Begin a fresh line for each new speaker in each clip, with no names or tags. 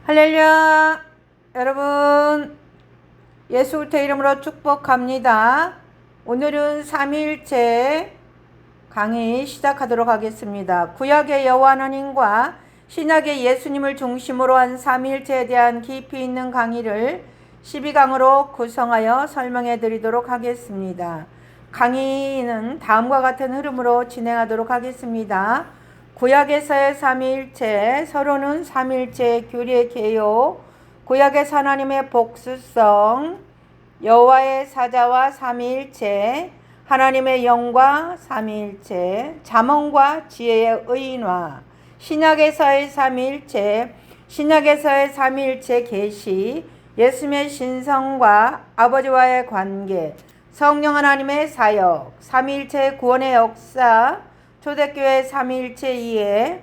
할렐루야! 여러분, 예수 그리스도의 이름으로 축복합니다. 오늘은 삼위일체 강의 시작하도록 하겠습니다. 구약의 여호와 하나님과 신약의 예수님을 중심으로 한 삼위일체에 대한 깊이 있는 강의를 12강으로 구성하여 설명해 드리도록 하겠습니다. 강의는 다음과 같은 흐름으로 진행하도록 하겠습니다. 구약에서의 삼위일체, 서로는 삼위일체의 규례 개요, 구약에서 하나님의 복수성, 여호와의 사자와 삼위일체, 하나님의 영과 삼위일체, 잠언과 지혜의 의인화, 신약에서의 삼위일체, 신약에서의 삼위일체 계시, 예수님의 신성과 아버지와의 관계, 성령 하나님의 사역, 삼위일체 구원의 역사, 초대교회 삼위일체 이해,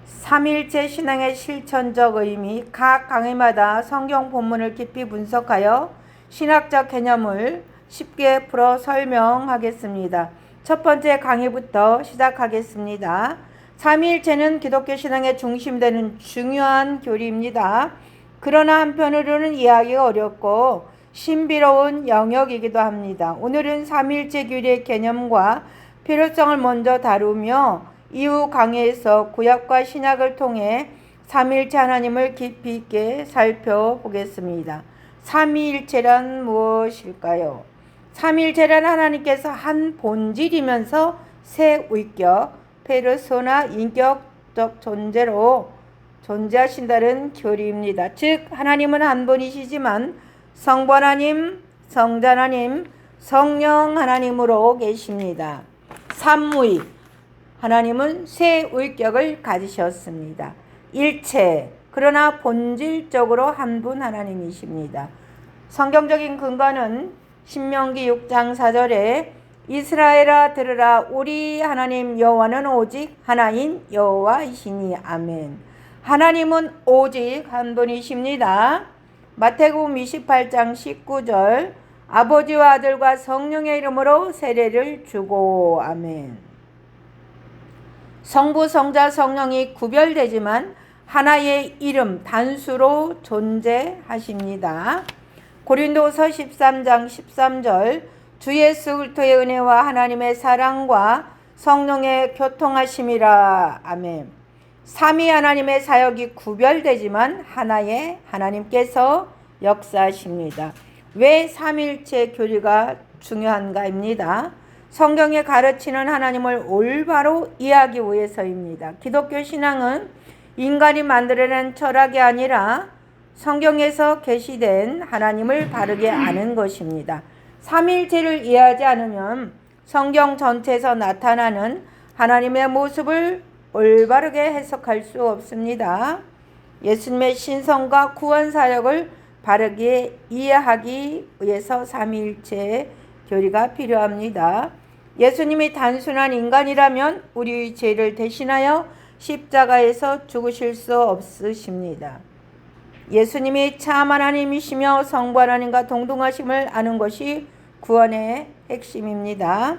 삼위일체 신앙의 실천적 의미, 각 강의마다 성경 본문을 깊이 분석하여 신학적 개념을 쉽게 풀어 설명하겠습니다. 첫 번째 강의부터 시작하겠습니다. 삼위일체는 기독교 신앙의 중심되는 중요한 교리입니다. 그러나 한편으로는 이해하기가 어렵고 신비로운 영역이기도 합니다. 오늘은 삼위일체 규리의 개념과 필요성을 먼저 다루며 이후 강의에서 구약과 신약을 통해 삼위일체 하나님을 깊이 있게 살펴보겠습니다. 삼위일체란 무엇일까요? 삼위일체란 하나님께서 한 본질이면서 세 위격, 페르소나 인격적 존재로 존재하신다는 교리입니다. 즉 하나님은 한 분이시지만 성부 하나님, 성자 하나님, 성령 하나님으로 계십니다. 삼위, 하나님은 세 위격을 가지셨습니다. 일체, 그러나 본질적으로 한 분 하나님이십니다. 성경적인 근거는 신명기 6장 4절에 이스라엘아 들으라, 우리 하나님 여호와는 오직 하나인 여호와이시니. 아멘. 하나님은 오직 한 분이십니다. 마태복음 28장 19절, 아버지와 아들과 성령의 이름으로 세례를 주고. 아멘. 성부, 성자, 성령이 구별되지만 하나의 이름 단수로 존재하십니다. 고린도서 13장 13절, 주 예수 그리스도의 은혜와 하나님의 사랑과 성령의 교통하심이라. 아멘. 삼위 하나님의 사역이 구별되지만 하나의 하나님께서 역사하십니다. 왜 삼위일체 교리가 중요한가입니다. 성경에 가르치는 하나님을 올바로 이해하기 위해서입니다. 기독교 신앙은 인간이 만들어낸 철학이 아니라 성경에서 계시된 하나님을 바르게 아는 것입니다. 삼위일체를 이해하지 않으면 성경 전체에서 나타나는 하나님의 모습을 올바르게 해석할 수 없습니다. 예수님의 신성과 구원 사역을 바르게 이해하기 위해서 삼위일체 교리가 필요합니다. 예수님이 단순한 인간이라면 우리의 죄를 대신하여 십자가에서 죽으실 수 없으십니다. 예수님이 참 하나님이시며 성부 하나님과 동등하심을 아는 것이 구원의 핵심입니다.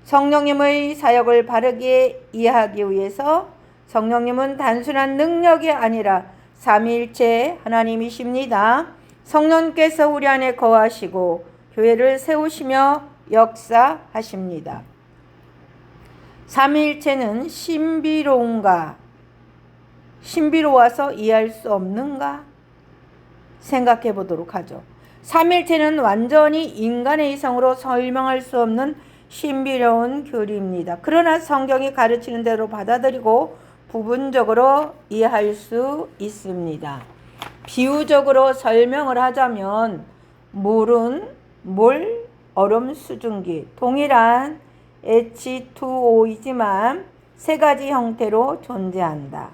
성령님의 사역을 바르게 이해하기 위해서 성령님은 단순한 능력이 아니라 삼위일체 하나님이십니다. 성령께서 우리 안에 거하시고 교회를 세우시며 역사하십니다. 삼위일체는 신비로운가? 신비로워서 이해할 수 없는가? 생각해 보도록 하죠. 삼위일체는 완전히 인간의 이성으로 설명할 수 없는 신비로운 교리입니다. 그러나 성경이 가르치는 대로 받아들이고 부분적으로 이해할 수 있습니다. 비유적으로 설명을 하자면 물은 물, 얼음 수증기, 동일한 H2O이지만 세 가지 형태로 존재한다.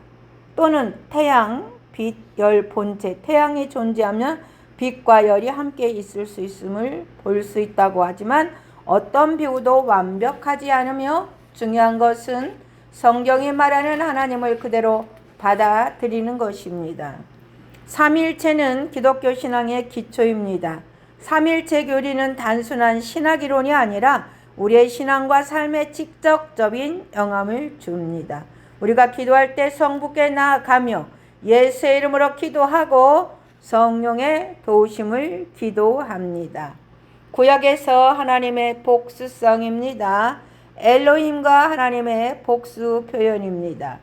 또는 태양, 빛, 열, 본체, 태양이 존재하면 빛과 열이 함께 있을 수 있음을 볼 수 있다고 하지만 어떤 비유도 완벽하지 않으며 중요한 것은 성경이 말하는 하나님을 그대로 받아들이는 것입니다. 삼위일체는 기독교 신앙의 기초입니다. 삼위일체 교리는 단순한 신학이론이 아니라 우리의 신앙과 삶에 직접적인 영향을 줍니다. 우리가 기도할 때 성부께 나아가며 예수의 이름으로 기도하고 성령의 도우심을 기도합니다. 구약에서 하나님의 복수성입니다. 엘로힘과 하나님의 복수 표현입니다.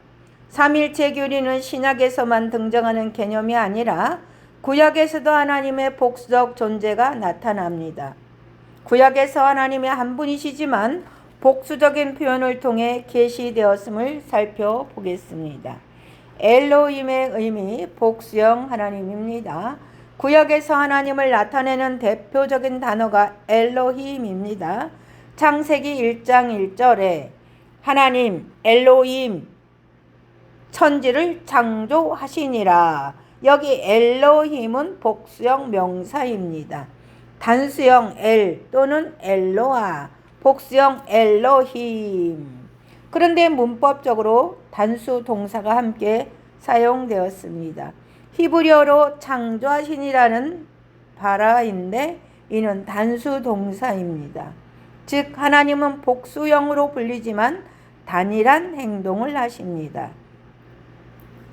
삼일체 교리는 신약에서만 등장하는 개념이 아니라 구약에서도 하나님의 복수적 존재가 나타납니다. 구약에서 하나님의 한 분이시지만 복수적인 표현을 통해 계시되었음을 살펴보겠습니다. 엘로힘의 의미 복수형 하나님입니다. 구약에서 하나님을 나타내는 대표적인 단어가 엘로힘입니다. 창세기 1장 1절에 하나님 엘로힘 천지를 창조하시니라. 여기 엘로힘은 복수형 명사입니다. 단수형 엘 또는 엘로아, 복수형 엘로힘. 그런데 문법적으로 단수 동사가 함께 사용되었습니다. 히브리어로 창조하시니라는 바라인데 이는 단수 동사입니다. 즉 하나님은 복수형으로 불리지만 단일한 행동을 하십니다.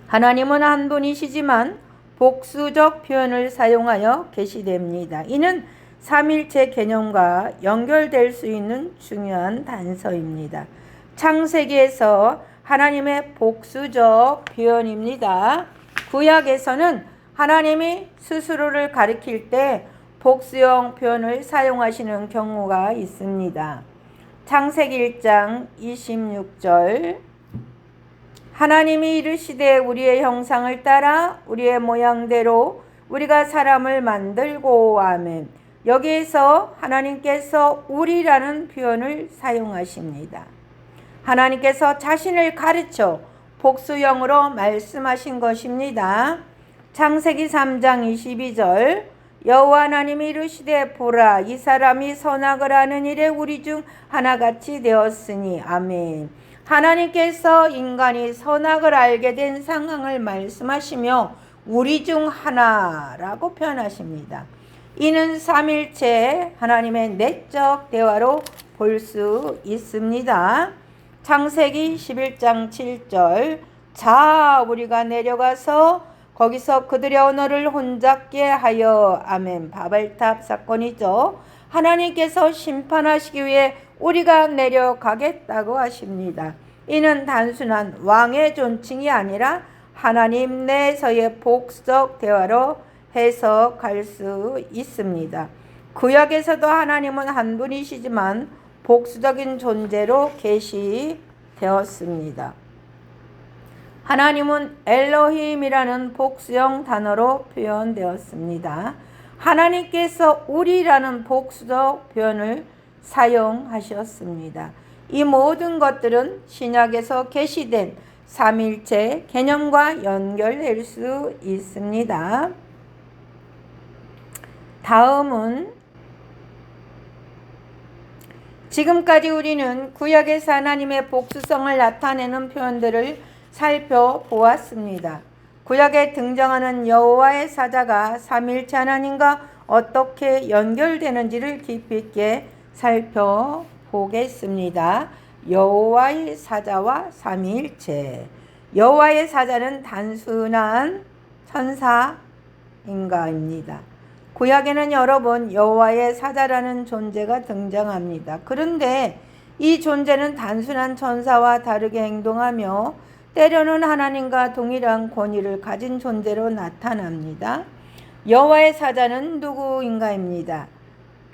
하나님은 한 분이시지만 복수적 표현을 사용하여 계시됩니다. 이는 삼일체 개념과 연결될 수 있는 중요한 단서입니다. 창세기에서 하나님의 복수적 표현입니다. 구약에서는 하나님이 스스로를 가리킬 때 복수형 표현을 사용하시는 경우가 있습니다. 창세기 1장 26절 하나님이 이르시되 우리의 형상을 따라 우리의 모양대로 우리가 사람을 만들고 아멘. 여기에서 하나님께서 우리라는 표현을 사용하십니다. 하나님께서 자신을 가르쳐 복수형으로 말씀하신 것입니다. 창세기 3장 22절 여호와 하나님이 이르시되 보라 이 사람이 선악을 하는 일에 우리 중 하나같이 되었으니 아멘. 하나님께서 인간이 선악을 알게 된 상황을 말씀하시며 우리 중 하나라고 표현하십니다. 이는 삼일체 하나님의 내적 대화로 볼 수 있습니다. 창세기 11장 7절 자 우리가 내려가서 거기서 그들의 언어를 혼잡게 하여 아멘. 바벨탑 사건이죠. 하나님께서 심판하시기 위해 우리가 내려가겠다고 하십니다. 이는 단순한 왕의 존칭이 아니라 하나님 내에서의 복수적 대화로 해석할 수 있습니다. 구약에서도 하나님은 한 분이시지만 복수적인 존재로 계시되었습니다. 하나님은 엘로힘이라는 복수형 단어로 표현되었습니다. 하나님께서 우리라는 복수적 표현을 사용하셨습니다. 이 모든 것들은 신약에서 계시된 삼일체 개념과 연결될 수 있습니다. 다음은 지금까지 우리는 구약에서 하나님의 복수성을 나타내는 표현들을 살펴보았습니다. 구약에 등장하는 여호와의 사자가 삼일체 하나님과 어떻게 연결되는지를 깊이 있게 살펴보겠습니다. 여호와의 사자와 삼위일체. 여호와의 사자는 단순한 천사인가입니다. 구약에는 여러 번 여호와의 사자라는 존재가 등장합니다. 그런데 이 존재는 단순한 천사와 다르게 행동하며 때로는 하나님과 동일한 권위를 가진 존재로 나타납니다. 여호와의 사자는 누구인가입니다.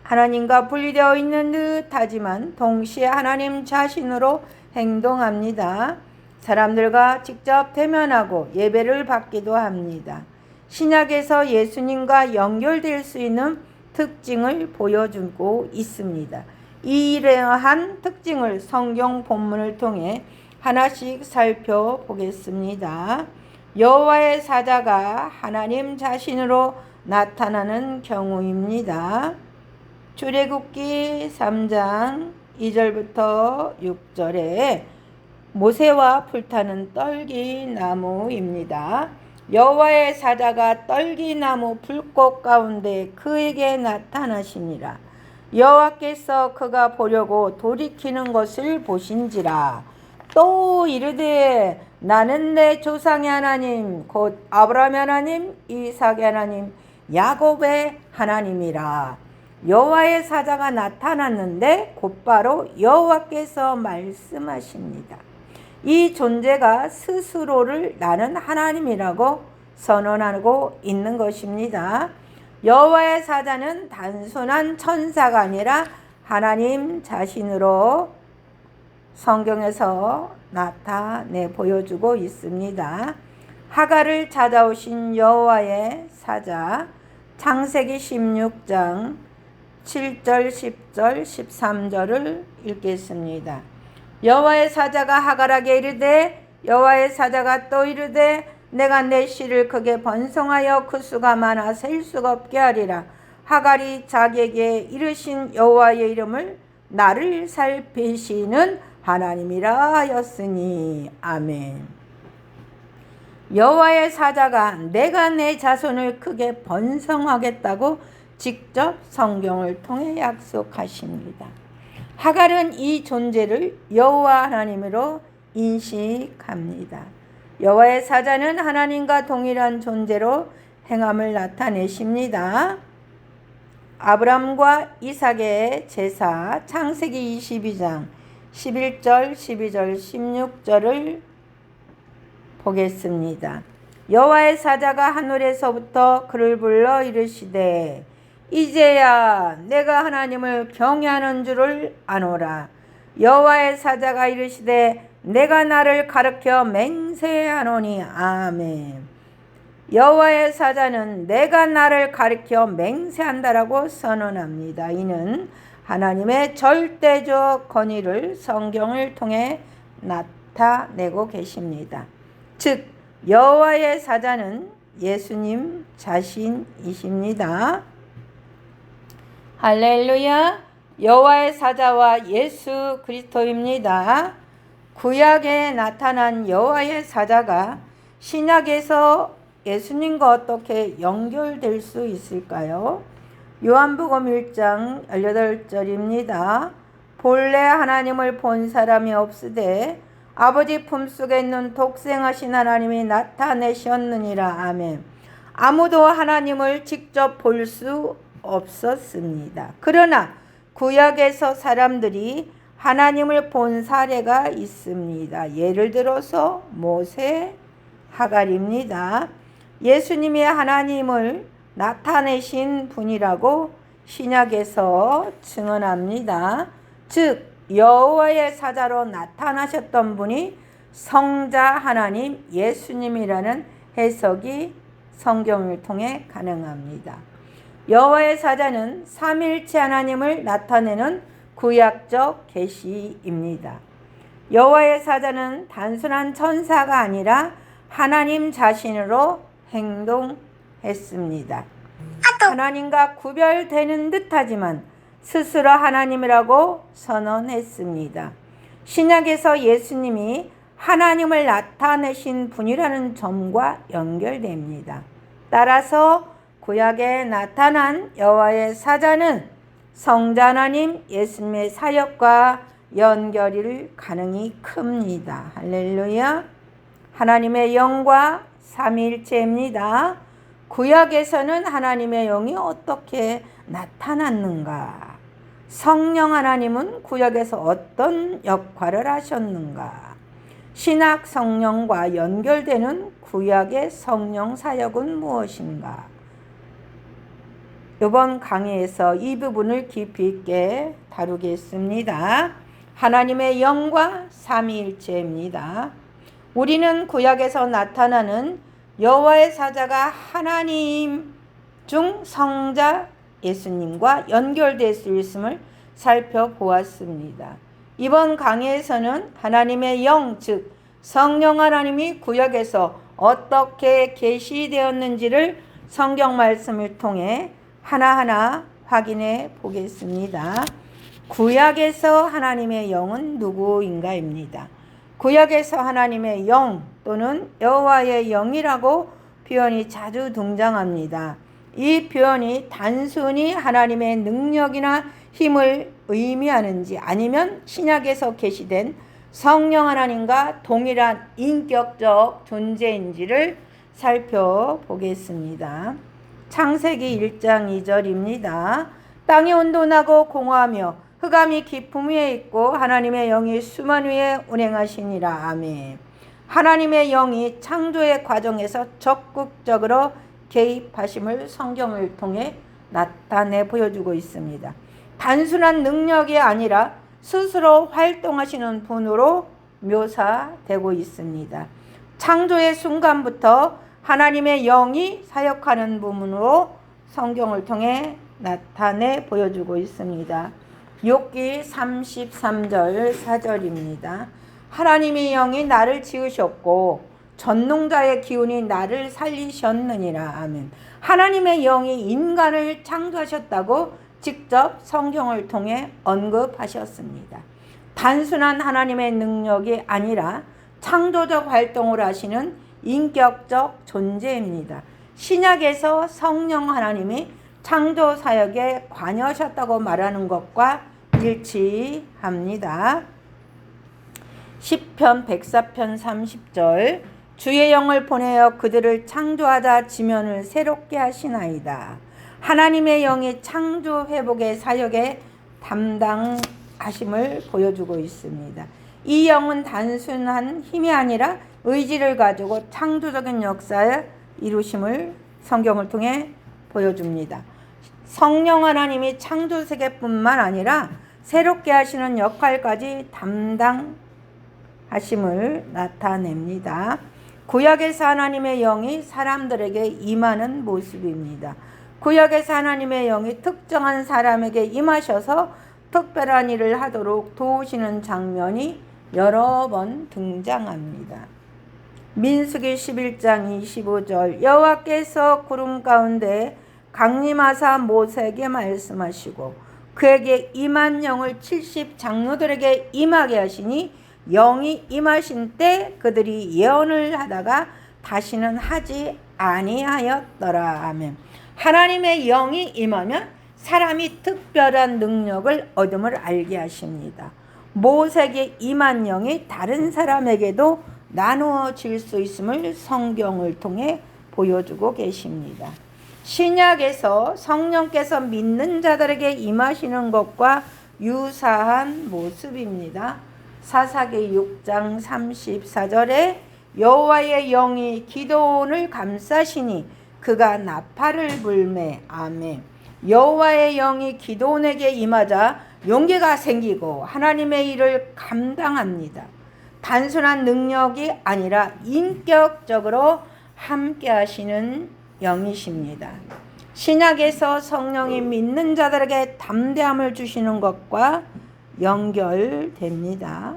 하나님과 분리되어 있는 듯 하지만 동시에 하나님 자신으로 행동합니다. 사람들과 직접 대면하고 예배를 받기도 합니다. 신약에서 예수님과 연결될 수 있는 특징을 보여주고 있습니다. 이러한 특징을 성경 본문을 통해 하나씩 살펴보겠습니다. 여호와의 사자가 하나님 자신으로 나타나는 경우입니다. 출애굽기 3장 2절부터 6절에 모세와 불타는 떨기나무입니다. 여호와의 사자가 떨기나무 불꽃 가운데 그에게 나타나시니라. 여호와께서 그가 보려고 돌이키는 것을 보신지라. 또 이르되 나는 내 조상의 하나님 곧 아브라함의 하나님 이삭의 하나님 야곱의 하나님이라. 여호와의 사자가 나타났는데 곧바로 여호와께서 말씀하십니다. 이 존재가 스스로를 나는 하나님이라고 선언하고 있는 것입니다. 여호와의 사자는 단순한 천사가 아니라 하나님 자신으로 성경에서 나타내 보여주고 있습니다. 하갈을 찾아오신 여호와의 사자, 창세기 16장 7절, 10절, 13절을 읽겠습니다. 여호와의 사자가 하갈에게 이르되 여호와의 사자가 또 이르되 내가 내 씨를 크게 번성하여 그 수가 많아 셀 수가 없게 하리라. 하갈이 자기에게 이르신 여호와의 이름을 나를 살피시는 하나님이라 하였으니. 아멘. 여호와의 사자가 내가 내 자손을 크게 번성하겠다고 직접 성경을 통해 약속하십니다. 하갈은 이 존재를 여호와 하나님으로 인식합니다. 여호와의 사자는 하나님과 동일한 존재로 행함을 나타내십니다. 아브람과 이삭의 제사, 창세기 22장 11절, 12절, 16절을 보겠습니다. 여호와의 사자가 하늘에서부터 그를 불러 이르시되 이제야 내가 하나님을 경외하는 줄을 아노라. 여호와의 사자가 이르시되 내가 나를 가르쳐 맹세하노니. 아멘. 여호와의 사자는 내가 나를 가르쳐 맹세한다라고 선언합니다. 이는 하나님의 절대적 권위를 성경을 통해 나타내고 계십니다. 즉 여호와의 사자는 예수님 자신이십니다. 할렐루야. 여호와의 사자와 예수 그리스도입니다. 구약에 나타난 여호와의 사자가 신약에서 예수님과 어떻게 연결될 수 있을까요? 요한복음 1장 18절입니다. 본래 하나님을 본 사람이 없으되 아버지 품속에 있는 독생하신 하나님이 나타내셨느니라. 아멘. 아무도 하나님을 직접 볼 수 없었습니다. 그러나 구약에서 사람들이 하나님을 본 사례가 있습니다. 예를 들어서 모세, 하갈입니다. 예수님이 하나님을 나타내신 분이라고 신약에서 증언합니다. 즉 여호와의 사자로 나타나셨던 분이 성자 하나님 예수님이라는 해석이 성경을 통해 가능합니다. 여호와의 사자는 삼위일체 하나님을 나타내는 구약적 계시입니다. 여호와의 사자는 단순한 천사가 아니라 하나님 자신으로 행동했습니다. 하나님과 구별되는 듯하지만 스스로 하나님이라고 선언했습니다. 신약에서 예수님이 하나님을 나타내신 분이라는 점과 연결됩니다. 따라서 구약에 나타난 여호와의 사자는 성자 하나님 예수님의 사역과 연결이 가능이 큽니다. 할렐루야. 하나님의 영과 삼위일체입니다. 구약에서는 하나님의 영이 어떻게 나타났는가? 성령 하나님은 구약에서 어떤 역할을 하셨는가? 신약 성령과 연결되는 구약의 성령 사역은 무엇인가? 이번 강의에서 이 부분을 깊이 있게 다루겠습니다. 하나님의 영과 삼위일체입니다. 우리는 구약에서 나타나는 여호와의 사자가 하나님 중 성자 예수님과 연결될 수 있음을 살펴보았습니다. 이번 강의에서는 하나님의 영, 즉 성령 하나님이 구약에서 어떻게 계시되었는지를 성경 말씀을 통해 하나하나 확인해 보겠습니다. 구약에서 하나님의 영은 누구인가입니다. 구약에서 하나님의 영 또는 여호와의 영이라고 표현이 자주 등장합니다. 이 표현이 단순히 하나님의 능력이나 힘을 의미하는지 아니면 신약에서 계시된 성령 하나님과 동일한 인격적 존재인지를 살펴보겠습니다. 창세기 1장 2절입니다. 땅이 온돈하고 공허하며 흑암이 깊음 위에 있고 하나님의 영이 수면 위에 운행하시니라. 아멘. 하나님의 영이 창조의 과정에서 적극적으로 개입하심을 성경을 통해 나타내 보여주고 있습니다. 단순한 능력이 아니라 스스로 활동하시는 분으로 묘사되고 있습니다. 창조의 순간부터 하나님의 영이 사역하는 부분으로 성경을 통해 나타내 보여주고 있습니다. 욥기 33절 4절입니다. 하나님의 영이 나를 지으셨고 전능자의 기운이 나를 살리셨느니라. 아멘. 하나님의 영이 인간을 창조하셨다고 직접 성경을 통해 언급하셨습니다. 단순한 하나님의 능력이 아니라 창조적 활동을 하시는 인격적 존재입니다. 신약에서 성령 하나님이 창조 사역에 관여하셨다고 말하는 것과 일치합니다. 시편 104편 30절 주의 영을 보내어 그들을 창조하다 지면을 새롭게 하시나이다. 하나님의 영이 창조 회복의 사역에 담당하심을 보여주고 있습니다. 이 영은 단순한 힘이 아니라 의지를 가지고 창조적인 역사에 이루심을 성경을 통해 보여줍니다. 성령 하나님이 창조 세계뿐만 아니라 새롭게 하시는 역할까지 담당하심을 나타냅니다. 구약에서 하나님의 영이 사람들에게 임하는 모습입니다. 구약에서 하나님의 영이 특정한 사람에게 임하셔서 특별한 일을 하도록 도우시는 장면이 여러 번 등장합니다. 민수기 11장 25절 여호와께서 구름 가운데 강림하사 모세에게 말씀하시고 그에게 임한 영을 70 장로들에게 임하게 하시니 영이 임하신 때 그들이 예언을 하다가 다시는 하지 아니하였더라. 아멘. 하나님의 영이 임하면 사람이 특별한 능력을 얻음을 알게 하십니다. 모세에게 임한 영이 다른 사람에게도 나누어질 수 있음을 성경을 통해 보여주고 계십니다. 신약에서 성령께서 믿는 자들에게 임하시는 것과 유사한 모습입니다. 사사기 6장 34절에 여호와의 영이 기드온을 감싸시니 그가 나팔을 불매. 아멘. 여호와의 영이 기드온에게 임하자 용기가 생기고 하나님의 일을 감당합니다. 단순한 능력이 아니라 인격적으로 함께 하시는 영이십니다. 신약에서 성령이 믿는 자들에게 담대함을 주시는 것과 연결됩니다.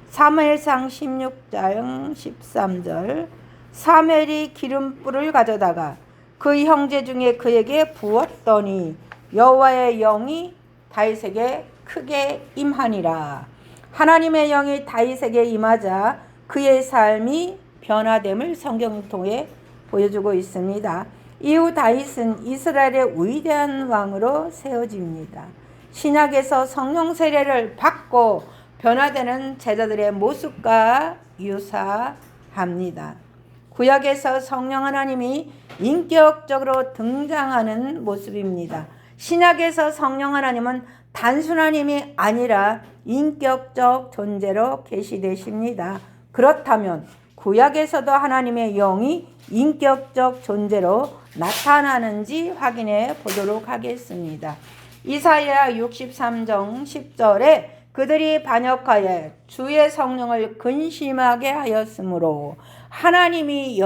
사무엘상 16장 13절 사무엘이 기름불을 가져다가 그 형제 중에 그에게 부었더니 여호와의 영이 다윗에게 크게 임하니라. 하나님의 영이 다윗에게 임하자 그의 삶이 변화됨을 성경을 통해 보여주고 있습니다. 이후 다윗은 이스라엘의 위대한 왕으로 세워집니다. 신약에서 성령 세례를 받고 변화되는 제자들의 모습과 유사합니다. 구약에서 성령 하나님이 인격적으로 등장하는 모습입니다. 신약에서 성령 하나님은 단순한 힘이 아니라 인격적 존재로 계시되십니다. 그렇다면 구약에서도 하나님의 영이 인격적 존재로 나타나는지 확인해 보도록 하겠습니다. 이사야 63장 10절에 그들이 반역하여 주의 성령을 근심하게 하였으므로 하나님의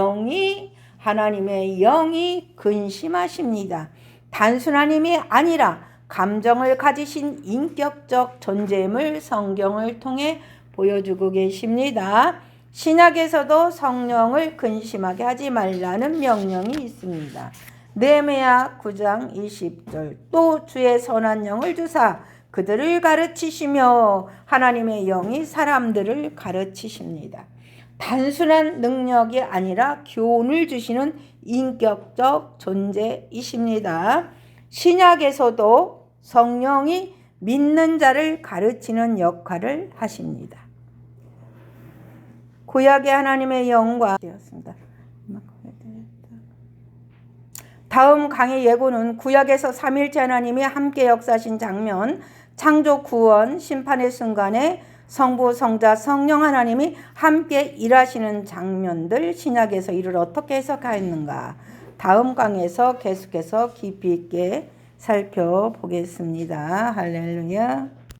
영이 근심하십니다. 단순한 힘이 아니라 감정을 가지신 인격적 존재임을 성경을 통해 보여주고 계십니다. 신약에서도 성령을 근심하게 하지 말라는 명령이 있습니다. 느헤미야 9장 20절 또 주의 선한 영을 주사 그들을 가르치시며 하나님의 영이 사람들을 가르치십니다. 단순한 능력이 아니라 교훈을 주시는 인격적 존재이십니다. 신약에서도 성령이 믿는 자를 가르치는 역할을 하십니다. 구약의 하나님의 영과 되었습니다. 다음 강의 예고는 구약에서 삼일째 하나님이 함께 역사하신 장면, 창조, 구원, 심판의 순간에 성부, 성자, 성령 하나님이 함께 일하시는 장면들, 신약에서 이를 어떻게 해석하였는가, 다음 강의에서 계속해서 깊이 있게 살펴보겠습니다. 할렐루야.